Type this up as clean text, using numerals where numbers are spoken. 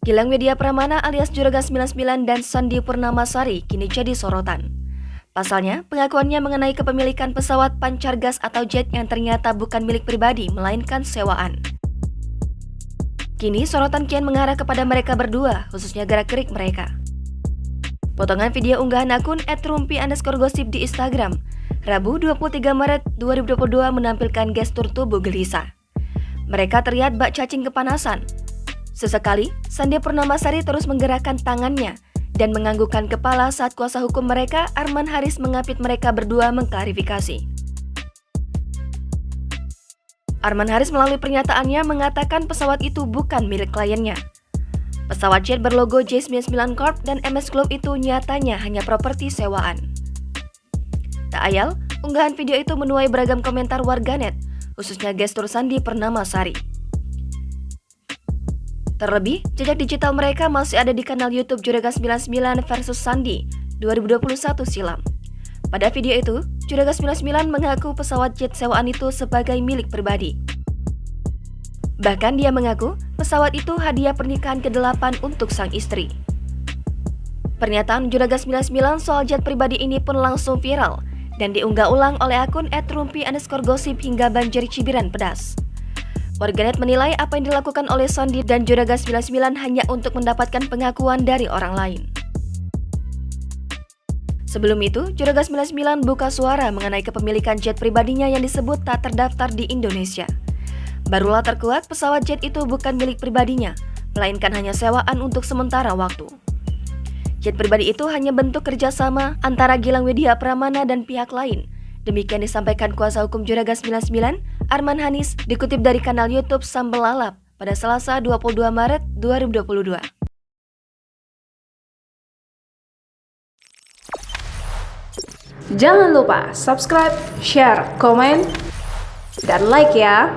Gilang Widya Pramana alias Juragan 99 dan Sandi Purnamasari kini jadi sorotan. Pasalnya, pengakuannya mengenai kepemilikan pesawat pancar gas atau jet yang ternyata bukan milik pribadi, melainkan sewaan. Kini sorotan kian mengarah kepada mereka berdua, khususnya gerak-gerik mereka. Potongan video unggahan akun @rumpi_gosip di Instagram, Rabu 23 Maret 2022 menampilkan gestur tubuh gelisah. Mereka terlihat bak cacing kepanasan. Sesekali, Sandi Purnamasari terus menggerakkan tangannya dan menganggukkan kepala saat kuasa hukum mereka, Arman Haris, mengapit mereka berdua mengklarifikasi. Arman Haris melalui pernyataannya mengatakan pesawat itu bukan milik kliennya. Pesawat jet berlogo J99 Corp dan MS Globe itu nyatanya hanya properti sewaan. Tak ayal, unggahan video itu menuai beragam komentar warganet, khususnya gestur Sandi Purnamasari. Terlebih, jejak digital mereka masih ada di kanal YouTube Juragan 99 versus Sandi 2021 silam. Pada video itu, Juragan 99 mengaku pesawat jet sewaan itu sebagai milik pribadi. Bahkan dia mengaku pesawat itu hadiah pernikahan ke-8 untuk sang istri. Pernyataan Juragan 99 soal jet pribadi ini pun langsung viral dan diunggah ulang oleh akun @rumpi_gosip hingga banjir cibiran pedas. Warganet menilai apa yang dilakukan oleh Sandi dan Juragan 99 hanya untuk mendapatkan pengakuan dari orang lain. Sebelum itu, Juragan 99 buka suara mengenai kepemilikan jet pribadinya yang disebut tak terdaftar di Indonesia. Barulah terkuak pesawat jet itu bukan milik pribadinya, melainkan hanya sewaan untuk sementara waktu. Jet pribadi itu hanya bentuk kerjasama antara Gilang Widya Pramana dan pihak lain. Demikian disampaikan kuasa hukum Juragan 99, Arman Hanis, dikutip dari kanal YouTube Sambal Lalap pada Selasa 22 Maret 2022. Jangan lupa subscribe, share, komen, dan like ya!